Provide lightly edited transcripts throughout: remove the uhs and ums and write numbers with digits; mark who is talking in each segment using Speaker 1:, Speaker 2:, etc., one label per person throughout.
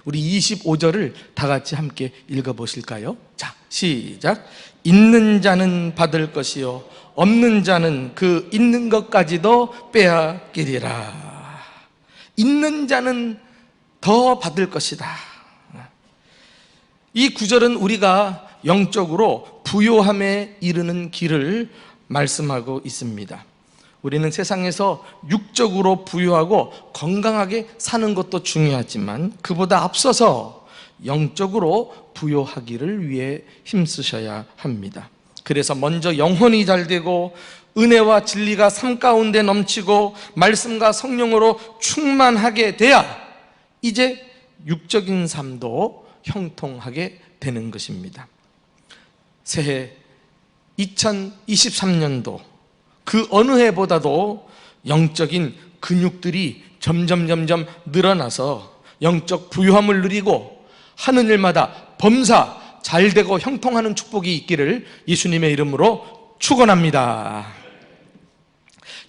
Speaker 1: 우리 25절을 다 같이 함께 읽어보실까요? 자, 시작. 있는 자는 받을 것이요 없는 자는 그 있는 것까지도 빼앗기리라. 있는 자는 더 받을 것이다. 이 구절은 우리가 영적으로 부요함에 이르는 길을 말씀하고 있습니다. 우리는 세상에서 육적으로 부유하고 건강하게 사는 것도 중요하지만 그보다 앞서서 영적으로 부요하기를 위해 힘쓰셔야 합니다. 그래서 먼저 영혼이 잘 되고 은혜와 진리가 삶 가운데 넘치고 말씀과 성령으로 충만하게 돼야 이제 육적인 삶도 형통하게 되는 것입니다. 새해 2023년도 그 어느 해보다도 영적인 근육들이 점점 늘어나서 영적 부유함을 누리고 하는 일마다 범사 잘 되고 형통하는 축복이 있기를 예수님의 이름으로 축원합니다.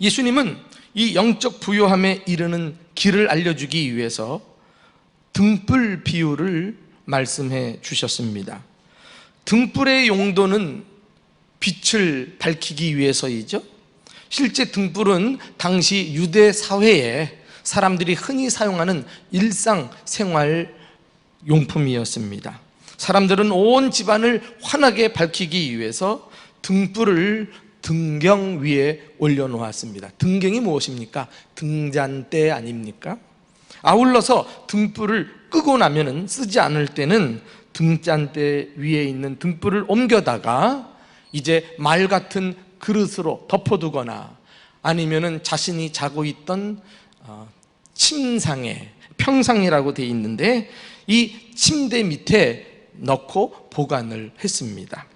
Speaker 1: 예수님은 이 영적 부유함에 이르는 길을 알려주기 위해서 등불 비유를 말씀해 주셨습니다. 등불의 용도는 빛을 밝히기 위해서이죠. 실제 등불은 당시 유대 사회에 사람들이 흔히 사용하는 일상생활 용품이었습니다. 사람들은 온 집안을 환하게 밝히기 위해서 등불을 등경 위에 올려놓았습니다. 등경이 무엇입니까? 등잔대 아닙니까? 아울러서 등불을 끄고 나면은 쓰지 않을 때는 등잔대 위에 있는 등불을 옮겨다가 이제 말 같은 그릇으로 덮어두거나 아니면은 자신이 자고 있던 침상에, 평상이라고 되어 있는데 이 침대 밑에 넣고 보관을 했습니다.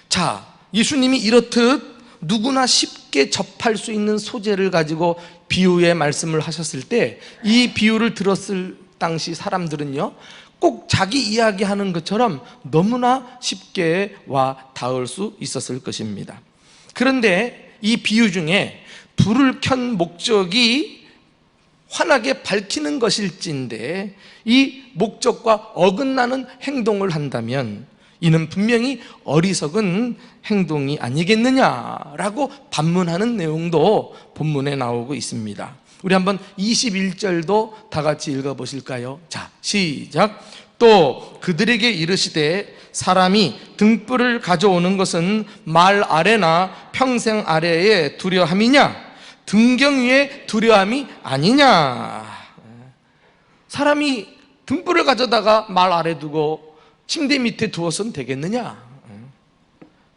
Speaker 1: 자, 예수님이 이렇듯 누구나 쉽게 접할 수 있는 소재를 가지고 비유의 말씀을 하셨을 때 이 비유를 들었을 당시 사람들은요 꼭 자기 이야기하는 것처럼 너무나 쉽게 와 닿을 수 있었을 것입니다. 그런데 이 비유 중에 불을 켠 목적이 환하게 밝히는 것일진데 이 목적과 어긋나는 행동을 한다면 이는 분명히 어리석은 행동이 아니겠느냐라고 반문하는 내용도 본문에 나오고 있습니다. 우리 한번 21절도 다 같이 읽어보실까요? 자, 시작. 또 그들에게 이르시되 사람이 등불을 가져오는 것은 말 아래나 평생 아래에 두려함이냐 등경 위에 두려함이 아니냐. 사람이 등불을 가져다가 말 아래 두고 침대 밑에 두어서는 되겠느냐.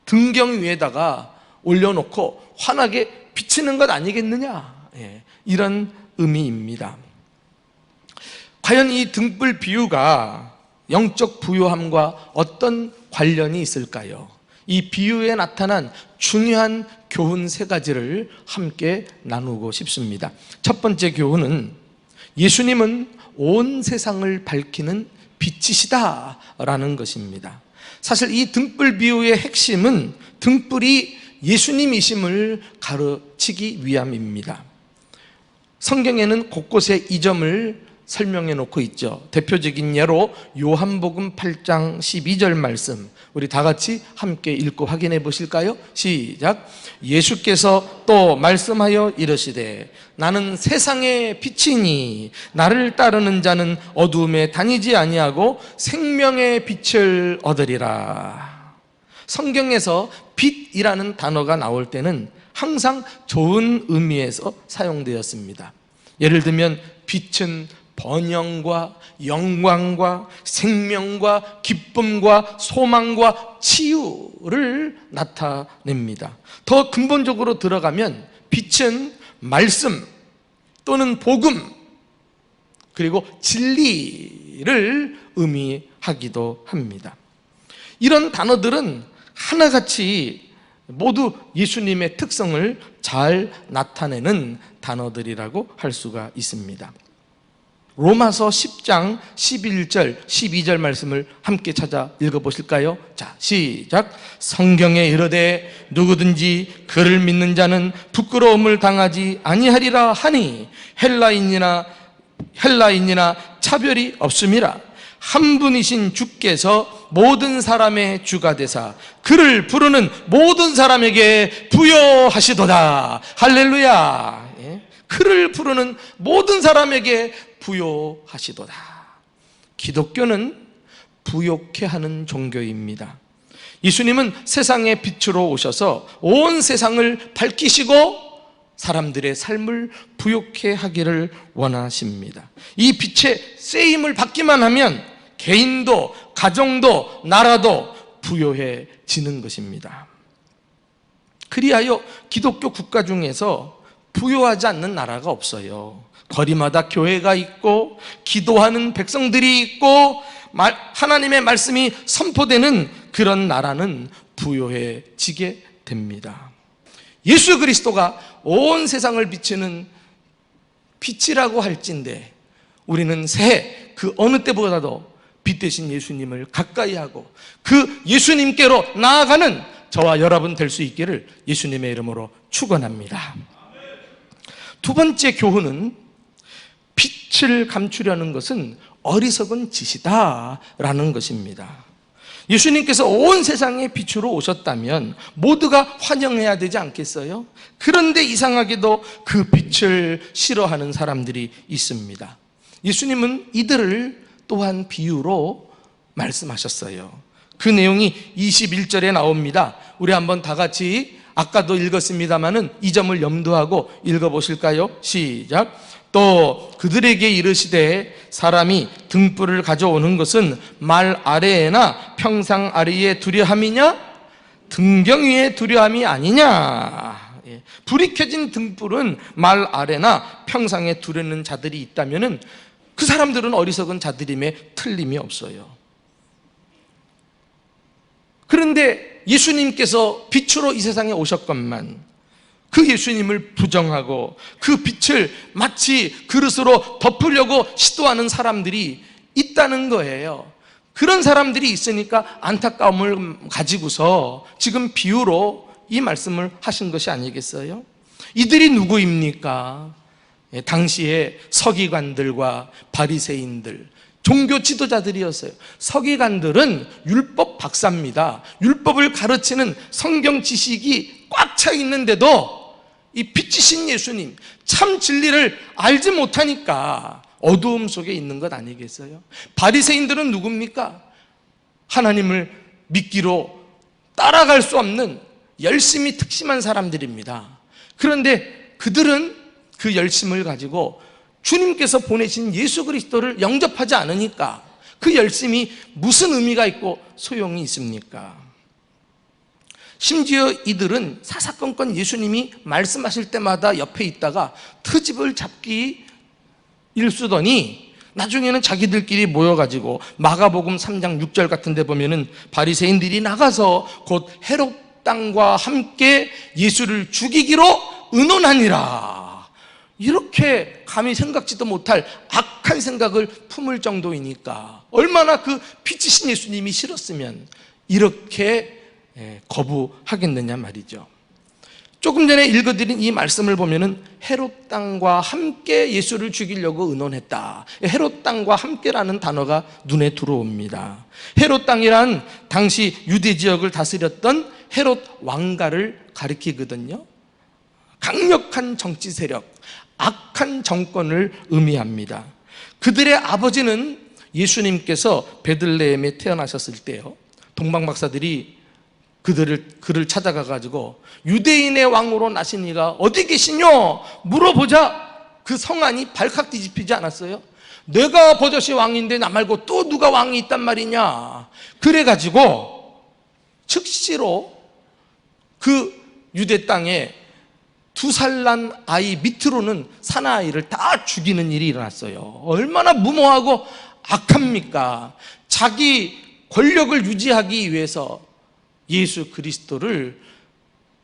Speaker 1: 등경 위에다가 올려놓고 환하게 비치는 것 아니겠느냐. 이런 의미입니다. 과연 이 등불 비유가 영적 부요함과 어떤 관련이 있을까요? 이 비유에 나타난 중요한 교훈 세 가지를 함께 나누고 싶습니다. 첫 번째 교훈은 예수님은 온 세상을 밝히는 빛이시다라는 것입니다. 사실 이 등불 비유의 핵심은 등불이 예수님이심을 가르치기 위함입니다. 성경에는 곳곳에 이 점을 설명해 놓고 있죠. 대표적인 예로 요한복음 8장 12절 말씀 우리 다 같이 함께 읽고 확인해 보실까요? 시작. 예수께서 또 말씀하여 이르시되 나는 세상의 빛이니 나를 따르는 자는 어두움에 다니지 아니하고 생명의 빛을 얻으리라. 성경에서 빛이라는 단어가 나올 때는 항상 좋은 의미에서 사용되었습니다. 예를 들면 빛은 번영과 영광과 생명과 기쁨과 소망과 치유를 나타냅니다. 더 근본적으로 들어가면 빛은 말씀 또는 복음 그리고 진리를 의미하기도 합니다. 이런 단어들은 하나같이 모두 예수님의 특성을 잘 나타내는 단어들이라고 할 수가 있습니다. 로마서 10장 11절 12절 말씀을 함께 찾아 읽어보실까요? 자, 시작. 성경에 이르되 누구든지 그를 믿는 자는 부끄러움을 당하지 아니하리라 하니 헬라인이나 차별이 없음이라. 한 분이신 주께서 모든 사람의 주가 되사 그를 부르는 모든 사람에게 부여하시도다. 할렐루야. 그를 부르는 모든 사람에게 부여하시도다. 기독교는 부욕해 하는 종교입니다. 예수님은 세상의 빛으로 오셔서 온 세상을 밝히시고 사람들의 삶을 부욕해 하기를 원하십니다. 이 빛의 쓰임을 받기만 하면 개인도 가정도 나라도 부요해지는 것입니다. 그리하여 기독교 국가 중에서 부요하지 않는 나라가 없어요. 거리마다 교회가 있고 기도하는 백성들이 있고 하나님의 말씀이 선포되는 그런 나라는 부요해지게 됩니다. 예수 그리스도가 온 세상을 비추는 빛이라고 할진대 우리는 새해 그 어느 때보다도 빛 되신 예수님을 가까이 하고 그 예수님께로 나아가는 저와 여러분 될 수 있기를 예수님의 이름으로 축원합니다. 두 번째 교훈은 빛을 감추려는 것은 어리석은 짓이다라는 것입니다. 예수님께서 온 세상의 빛으로 오셨다면 모두가 환영해야 되지 않겠어요? 그런데 이상하게도 그 빛을 싫어하는 사람들이 있습니다. 예수님은 이들을 또한 비유로 말씀하셨어요. 그 내용이 21절에 나옵니다. 우리 한번 다 같이 아까도 읽었습니다마는 이 점을 염두하고 읽어보실까요? 시작. 또 그들에게 이르시되 사람이 등불을 가져오는 것은 말 아래에나 평상 아래에 두려함이냐 등경 위에 두려함이 아니냐. 불이 켜진 등불은 말 아래나 평상에 두려는 자들이 있다면 그 사람들은 어리석은 자들임에 틀림이 없어요. 그런데 예수님께서 빛으로 이 세상에 오셨건만 그 예수님을 부정하고 그 빛을 마치 그릇으로 덮으려고 시도하는 사람들이 있다는 거예요. 그런 사람들이 있으니까 안타까움을 가지고서 지금 비유로 이 말씀을 하신 것이 아니겠어요? 이들이 누구입니까? 당시에 서기관들과 바리새인들, 종교 지도자들이었어요. 서기관들은 율법 박사입니다. 율법을 가르치는 성경 지식이 꽉 차 있는데도 이 빛이신 예수님, 참 진리를 알지 못하니까 어두움 속에 있는 것 아니겠어요? 바리새인들은 누굽니까? 하나님을 믿기로 따라갈 수 없는 열심히 특심한 사람들입니다. 그런데 그들은 그 열심을 가지고 주님께서 보내신 예수 그리스도를 영접하지 않으니까 그 열심이 무슨 의미가 있고 소용이 있습니까? 심지어 이들은 사사건건 예수님이 말씀하실 때마다 옆에 있다가 트집을 잡기 일쑤더니 나중에는 자기들끼리 모여가지고 마가복음 3장 6절 같은 데 보면은 바리새인들이 나가서 곧 헤롯 땅과 함께 예수를 죽이기로 의논하니라. 이렇게 감히 생각지도 못할 악한 생각을 품을 정도이니까 얼마나 그 빛이신 예수님이 싫었으면 이렇게 거부하겠느냐 말이죠. 조금 전에 읽어드린 이 말씀을 보면은 헤롯 땅과 함께 예수를 죽이려고 의논했다. 헤롯 땅과 함께라는 단어가 눈에 들어옵니다. 헤롯 땅이란 당시 유대 지역을 다스렸던 헤롯 왕가를 가리키거든요. 강력한 정치 세력, 악한 정권을 의미합니다. 그들의 아버지는 예수님께서 베들레헴에 태어나셨을 때요, 동방박사들이 그를 찾아가가지고 유대인의 왕으로 나신 이가 어디 계시뇨? 물어보자 그 성안이 발칵 뒤집히지 않았어요? 내가 버젓이 왕인데 나 말고 또 누가 왕이 있단 말이냐? 그래가지고 즉시로 그 유대 땅에 2살 난 아이 밑으로는 사나이를 다 죽이는 일이 일어났어요. 얼마나 무모하고 악합니까? 자기 권력을 유지하기 위해서 예수 그리스도를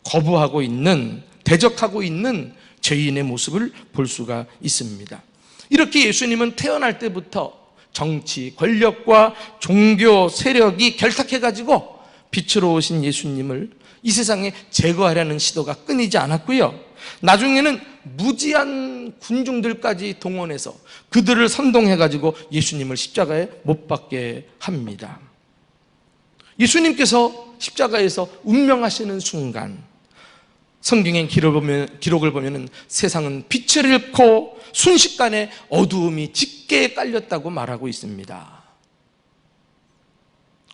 Speaker 1: 거부하고 있는, 대적하고 있는 죄인의 모습을 볼 수가 있습니다. 이렇게 예수님은 태어날 때부터 정치, 권력과 종교 세력이 결탁해가지고 빛으로 오신 예수님을 이 세상에 제거하려는 시도가 끊이지 않았고요. 나중에는 무지한 많은 군중들까지 동원해서 그들을 선동해가지고 예수님을 십자가에 못 박게 합니다. 예수님께서 십자가에서 운명하시는 순간 성경의 기록을 보면 세상은 빛을 잃고 순식간에 어두움이 짙게 깔렸다고 말하고 있습니다.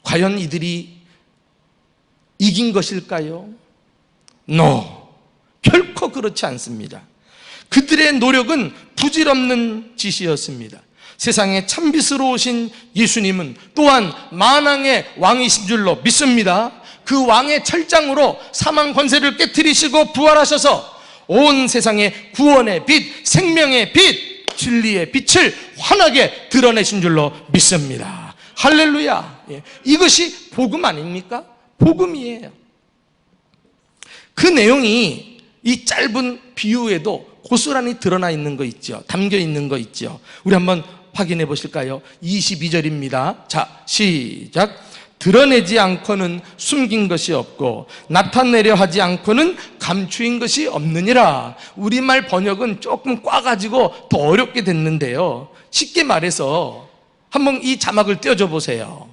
Speaker 1: 과연 이들이 이긴 것일까요? No, 결코 그렇지 않습니다. 그들의 노력은 부질없는 짓이었습니다. 세상에 참빛으로 오신 예수님은 또한 만왕의 왕이신 줄로 믿습니다. 그 왕의 철장으로 사망 권세를 깨트리시고 부활하셔서 온 세상에 구원의 빛, 생명의 빛, 진리의 빛을 환하게 드러내신 줄로 믿습니다. 할렐루야. 이것이 복음 아닙니까? 복음이에요. 그 내용이 이 짧은 비유에도 고스란히 드러나 있는 거 있죠. 담겨 있는 거 있죠. 우리 한번 확인해 보실까요? 22절입니다. 자, 시작. 드러내지 않고는 숨긴 것이 없고 나타내려 하지 않고는 감추인 것이 없느니라. 우리말 번역은 조금 꽈가지고 더 어렵게 됐는데요, 쉽게 말해서 한번 이 자막을 띄워줘 보세요.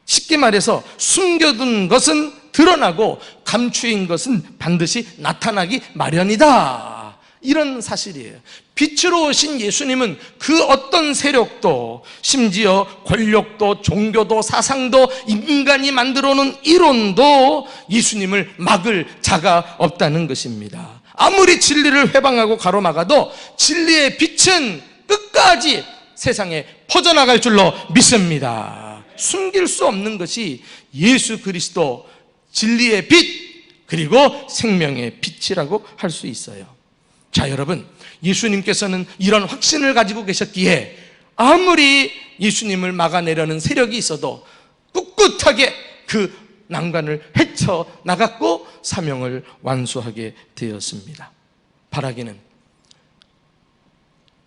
Speaker 1: 쉽게 말해서 숨겨둔 것은 드러나고 감추인 것은 반드시 나타나기 마련이다, 이런 사실이에요. 빛으로 오신 예수님은 그 어떤 세력도, 심지어 권력도, 종교도, 사상도, 인간이 만들어 놓은 이론도 예수님을 막을 자가 없다는 것입니다. 아무리 진리를 회방하고 가로막아도 진리의 빛은 끝까지 세상에 퍼져나갈 줄로 믿습니다. 숨길 수 없는 것이 예수 그리스도, 진리의 빛, 그리고 생명의 빛이라고 할 수 있어요. 자, 여러분, 예수님께서는 이런 확신을 가지고 계셨기에 아무리 예수님을 막아내려는 세력이 있어도 꿋꿋하게 그 난관을 헤쳐나갔고 사명을 완수하게 되었습니다. 바라기는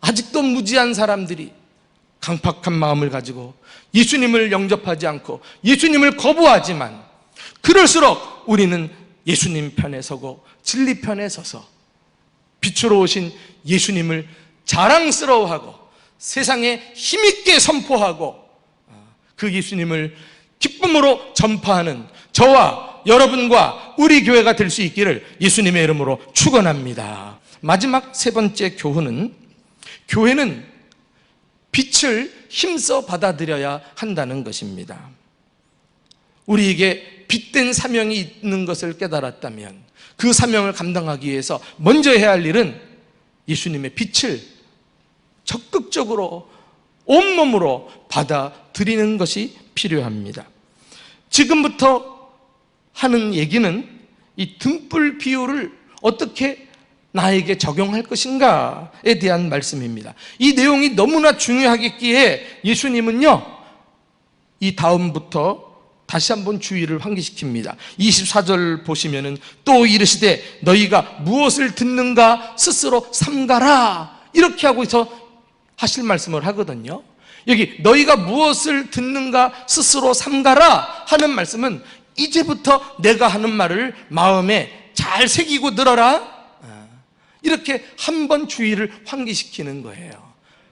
Speaker 1: 아직도 무지한 사람들이 강팍한 마음을 가지고 예수님을 영접하지 않고 예수님을 거부하지만, 그럴수록 우리는 예수님 편에 서고 진리 편에 서서 빛으로 오신 예수님을 자랑스러워하고 세상에 힘있게 선포하고 그 예수님을 기쁨으로 전파하는 저와 여러분과 우리 교회가 될 수 있기를 예수님의 이름으로 축원합니다. 마지막 세 번째 교훈은, 교회는 빛을 힘써 받아들여야 한다는 것입니다. 우리에게 빛된 사명이 있는 것을 깨달았다면 그 사명을 감당하기 위해서 먼저 해야 할 일은 예수님의 빛을 적극적으로 온몸으로 받아들이는 것이 필요합니다. 지금부터 하는 얘기는 이 등불 비유를 어떻게 나에게 적용할 것인가에 대한 말씀입니다. 이 내용이 너무나 중요하겠기에 예수님은요, 이 다음부터 다시 한번 주의를 환기시킵니다. 24절 보시면은 또 이르시되 너희가 무엇을 듣는가 스스로 삼가라, 이렇게 하고서 하실 말씀을 하거든요. 여기 너희가 무엇을 듣는가 스스로 삼가라 하는 말씀은 이제부터 내가 하는 말을 마음에 잘 새기고 들어라, 이렇게 한번 주의를 환기시키는 거예요.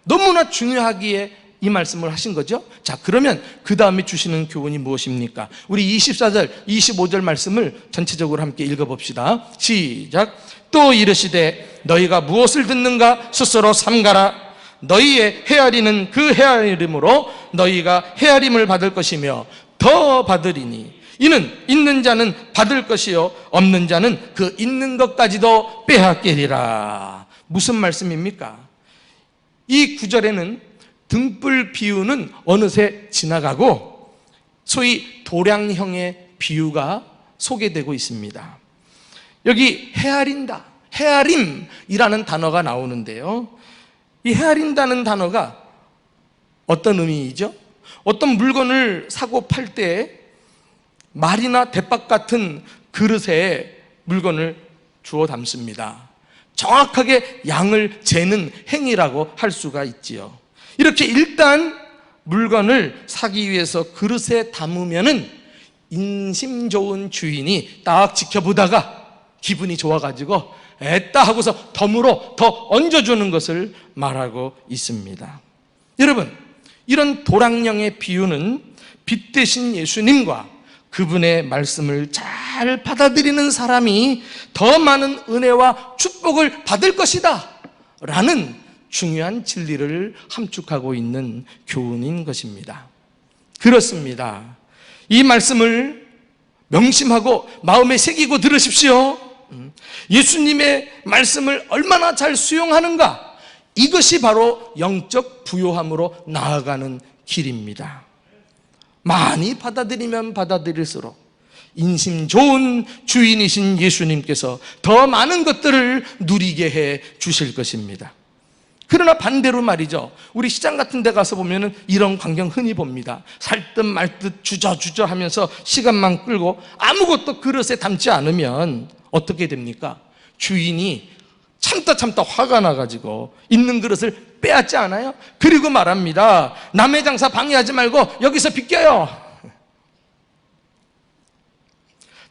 Speaker 1: 너무나 중요하기에 이 말씀을 하신 거죠. 자, 그러면 그 다음에 주시는 교훈이 무엇입니까? 우리 24절, 25절 말씀을 전체적으로 함께 읽어봅시다. 시작. 또 이르시되 너희가 무엇을 듣는가 스스로 삼가라. 너희의 헤아리는 그 헤아림으로 너희가 헤아림을 받을 것이며 더 받으리니 이는 있는 자는 받을 것이요 없는 자는 그 있는 것까지도 빼앗기리라. 무슨 말씀입니까? 이 구절에는 등불 비유는 어느새 지나가고 소위 도량형의 비유가 소개되고 있습니다. 여기 헤아린다, 헤아림이라는 단어가 나오는데요, 이 헤아린다는 단어가 어떤 의미이죠? 어떤 물건을 사고 팔 때 말이나 대박 같은 그릇에 물건을 주워 담습니다. 정확하게 양을 재는 행위라고 할 수가 있지요. 이렇게 일단 물건을 사기 위해서 그릇에 담으면은 인심 좋은 주인이 딱 지켜보다가 기분이 좋아가지고 애따 하고서 덤으로 더 얹어주는 것을 말하고 있습니다. 여러분, 이런 도랑령의 비유는 빛 대신 예수님과 그분의 말씀을 잘 받아들이는 사람이 더 많은 은혜와 축복을 받을 것이다 라는 중요한 진리를 함축하고 있는 교훈인 것입니다. 그렇습니다. 이 말씀을 명심하고 마음에 새기고 들으십시오. 예수님의 말씀을 얼마나 잘 수용하는가, 이것이 바로 영적 부요함으로 나아가는 길입니다. 많이 받아들이면 받아들일수록 인심 좋은 주인이신 예수님께서 더 많은 것들을 누리게 해 주실 것입니다. 그러나 반대로 말이죠, 우리 시장 같은 데 가서 보면은 이런 광경 흔히 봅니다. 살 듯 말 듯 주저주저 하면서 시간만 끌고 아무것도 그릇에 담지 않으면 어떻게 됩니까? 주인이 참다 화가 나가지고 있는 그릇을 빼앗지 않아요? 그리고 말합니다. 남의 장사 방해하지 말고 여기서 비껴요.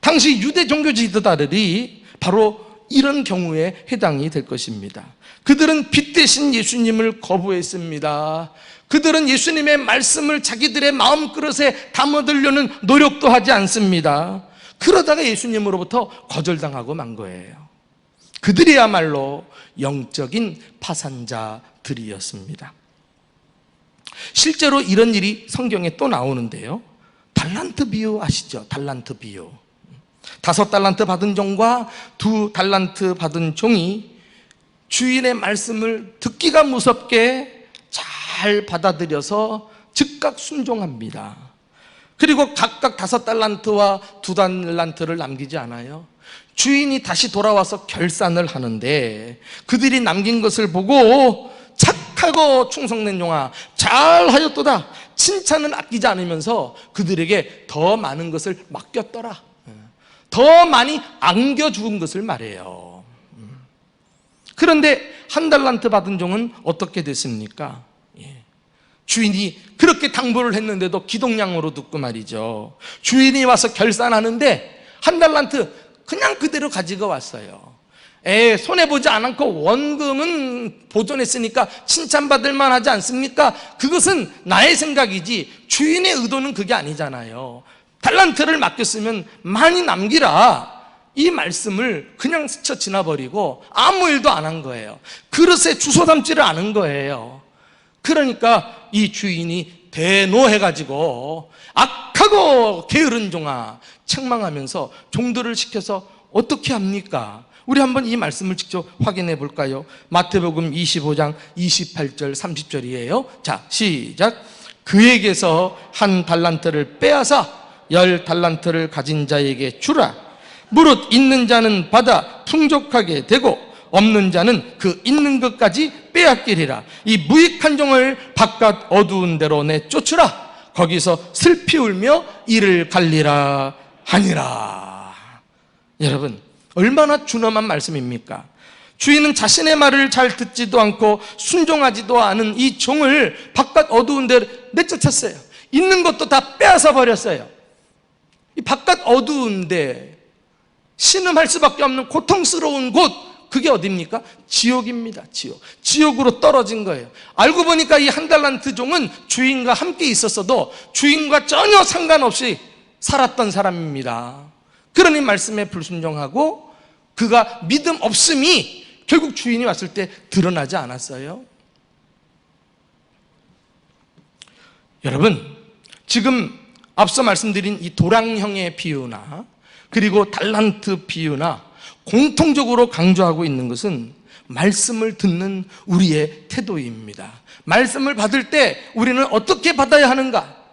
Speaker 1: 당시 유대 종교 지도자들이 바로 이런 경우에 해당이 될 것입니다. 그들은 빛 대신 예수님을 거부했습니다. 그들은 예수님의 말씀을 자기들의 마음그릇에 담아들려는 노력도 하지 않습니다. 그러다가 예수님으로부터 거절당하고 만 거예요. 그들이야말로 영적인 파산자들이었습니다. 실제로 이런 일이 성경에 또 나오는데요, 달란트 비유 아시죠? 달란트 비유. 5달란트 받은 종과 2달란트 받은 종이 주인의 말씀을 듣기가 무섭게 잘 받아들여서 즉각 순종합니다. 그리고 각각 5달란트와 2달란트를 남기지 않아요. 주인이 다시 돌아와서 결산을 하는데 그들이 남긴 것을 보고 착하고 충성된 종아 잘하였도다, 칭찬은 아끼지 않으면서 그들에게 더 많은 것을 맡겼더라, 더 많이 안겨준 것을 말해요. 그런데 1달란트 받은 종은 어떻게 됐습니까? 주인이 그렇게 당부를 했는데도 기동량으로 듣고 말이죠, 주인이 와서 결산하는데 1달란트 그냥 그대로 가지고 왔어요. 손해보지 않고 원금은 보존했으니까 칭찬받을 만하지 않습니까? 그것은 나의 생각이지 주인의 의도는 그게 아니잖아요. 달란트를 맡겼으면 많이 남기라, 이 말씀을 그냥 스쳐 지나버리고 아무 일도 안 한 거예요. 그릇에 주워 담지를 않은 거예요. 그러니까 이 주인이 대노해가지고 악하고 게으른 종아 책망하면서 종들을 시켜서 어떻게 합니까? 우리 한번 이 말씀을 직접 확인해 볼까요? 마태복음 25장 28절 30절이에요 자, 시작. 그에게서 1달란트를 빼앗아 10달란트를 가진 자에게 주라. 무릇 있는 자는 받아 풍족하게 되고 없는 자는 그 있는 것까지 빼앗기리라. 이 무익한 종을 바깥 어두운 데로 내쫓으라. 거기서 슬피 울며 이를 갈리라 하니라. 여러분, 얼마나 준엄한 말씀입니까? 주인은 자신의 말을 잘 듣지도 않고 순종하지도 않은 이 종을 바깥 어두운 데로 내쫓았어요. 있는 것도 다 빼앗아 버렸어요. 이 바깥 어두운 데, 신음할 수밖에 없는 고통스러운 곳, 그게 어디입니까? 지옥입니다. 지옥으로 떨어진 거예요. 알고 보니까 이 1달란트 종은 주인과 함께 있었어도 주인과 전혀 상관없이 살았던 사람입니다. 그러니 말씀에 불순종하고 그가 믿음 없음이 결국 주인이 왔을 때 드러나지 않았어요. 여러분, 지금 앞서 말씀드린 이 도랑형의 비유나 그리고 달란트 비유나 공통적으로 강조하고 있는 것은 말씀을 듣는 우리의 태도입니다. 말씀을 받을 때 우리는 어떻게 받아야 하는가,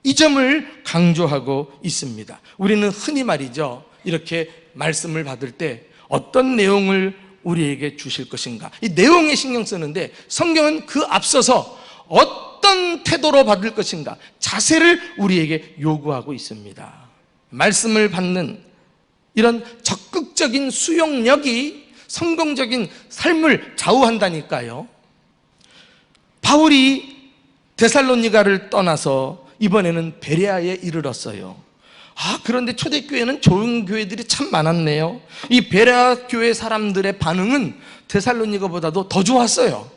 Speaker 1: 이 점을 강조하고 있습니다. 우리는 흔히 말이죠, 이렇게 말씀을 받을 때 어떤 내용을 우리에게 주실 것인가, 이 내용에 신경 쓰는데 성경은 그 앞서서 어떤 태도로 받을 것인가, 자세를 우리에게 요구하고 있습니다. 말씀을 받는 이런 적극적인 수용력이 성공적인 삶을 좌우한다니까요. 바울이 데살로니가를 떠나서 이번에는 베레아에 이르렀어요. 그런데 초대교회는 좋은 교회들이 참 많았네요. 이 베레아 교회 사람들의 반응은 데살로니가보다도 더 좋았어요.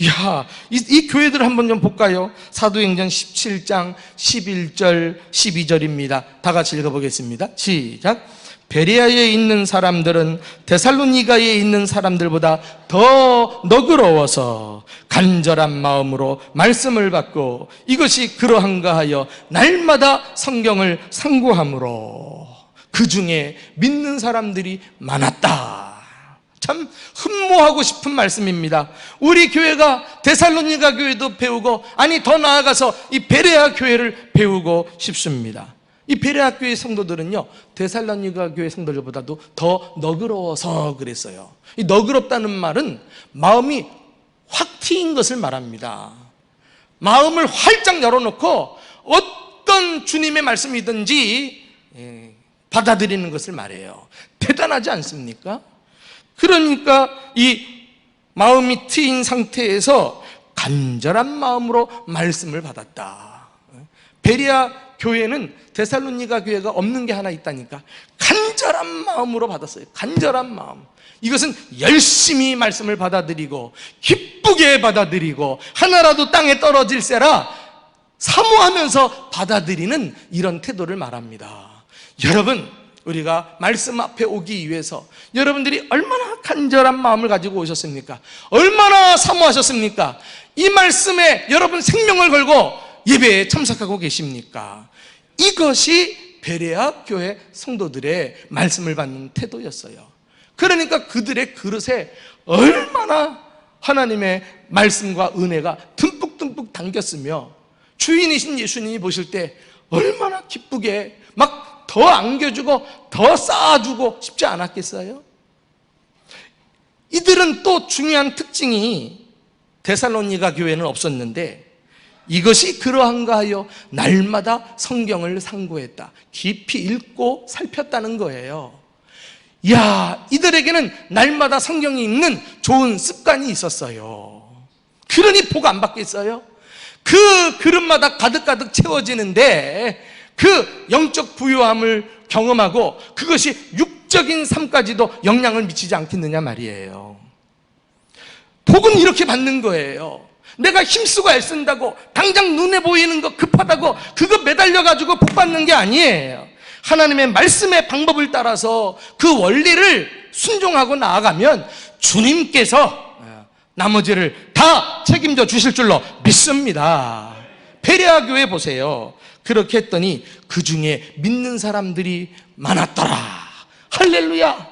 Speaker 1: 이야, 이 교회들 한번 좀 볼까요? 사도행전 17장 11절 12절입니다. 다 같이 읽어보겠습니다. 시작. 베레아에 있는 사람들은 데살로니가에 있는 사람들보다 더 너그러워서 간절한 마음으로 말씀을 받고 이것이 그러한가 하여 날마다 성경을 상고함으로 그 중에 믿는 사람들이 많았다. 참 흠모하고 싶은 말씀입니다. 우리 교회가 데살로니가 교회도 배우고, 아니 더 나아가서 이 베레아 교회를 배우고 싶습니다. 이 베레아 교회 성도들은요, 데살로니가 교회 성도들보다도 더 너그러워서 그랬어요. 이 너그럽다는 말은 마음이 확 트인 것을 말합니다. 마음을 활짝 열어놓고 어떤 주님의 말씀이든지 받아들이는 것을 말해요. 대단하지 않습니까? 그러니까 이 마음이 트인 상태에서 간절한 마음으로 말씀을 받았다. 베레아 교회는 데살로니가 교회가 없는 게 하나 있다니까. 간절한 마음으로 받았어요. 간절한 마음. 이것은 열심히 말씀을 받아들이고 기쁘게 받아들이고 하나라도 땅에 떨어질세라 사모하면서 받아들이는 이런 태도를 말합니다. 여러분, 우리가 말씀 앞에 오기 위해서 여러분들이 얼마나 간절한 마음을 가지고 오셨습니까? 얼마나 사모하셨습니까? 이 말씀에 여러분 생명을 걸고 예배에 참석하고 계십니까? 이것이 베레아 교회 성도들의 말씀을 받는 태도였어요. 그러니까 그들의 그릇에 얼마나 하나님의 말씀과 은혜가 듬뿍듬뿍 담겼으며 주인이신 예수님이 보실 때 얼마나 기쁘게 막 더 안겨주고 더 쌓아주고 싶지 않았겠어요? 이들은 또 중요한 특징이 데살로니가 교회는 없었는데, 이것이 그러한가 하여 날마다 성경을 상고했다. 깊이 읽고 살폈다는 거예요. 이야, 이들에게는 날마다 성경이 읽는 좋은 습관이 있었어요. 그러니 복 안 받겠어요? 그 그릇마다 가득가득 채워지는데 그 영적 부유함을 경험하고 그것이 육적인 삶까지도 영향을 미치지 않겠느냐 말이에요. 복은 이렇게 받는 거예요. 내가 힘쓰고 애쓴다고 당장 눈에 보이는 거 급하다고 그거 매달려가지고 복 받는 게 아니에요. 하나님의 말씀의 방법을 따라서 그 원리를 순종하고 나아가면 주님께서 나머지를 다 책임져 주실 줄로 믿습니다. 베레아 교회 보세요. 그렇게 했더니 그 중에 믿는 사람들이 많았더라. 할렐루야.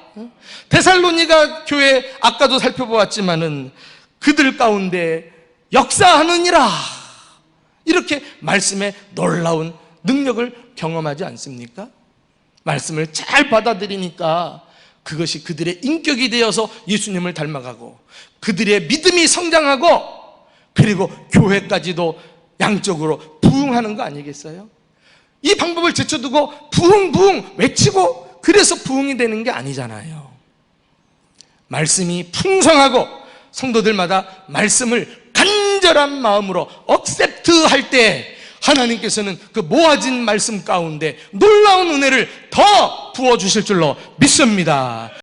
Speaker 1: 데살로니가 교회 아까도 살펴보았지만은 그들 가운데 역사하느니라, 이렇게 말씀의 놀라운 능력을 경험하지 않습니까? 말씀을 잘 받아들이니까 그것이 그들의 인격이 되어서 예수님을 닮아가고 그들의 믿음이 성장하고 그리고 교회까지도 양적으로 부흥하는 거 아니겠어요? 이 방법을 제쳐두고 부흥 부흥 외치고 그래서 부흥이 되는 게 아니잖아요. 말씀이 풍성하고 성도들마다 말씀을 간절한 마음으로 억셉트할 때 하나님께서는 그 모아진 말씀 가운데 놀라운 은혜를 더 부어주실 줄로 믿습니다.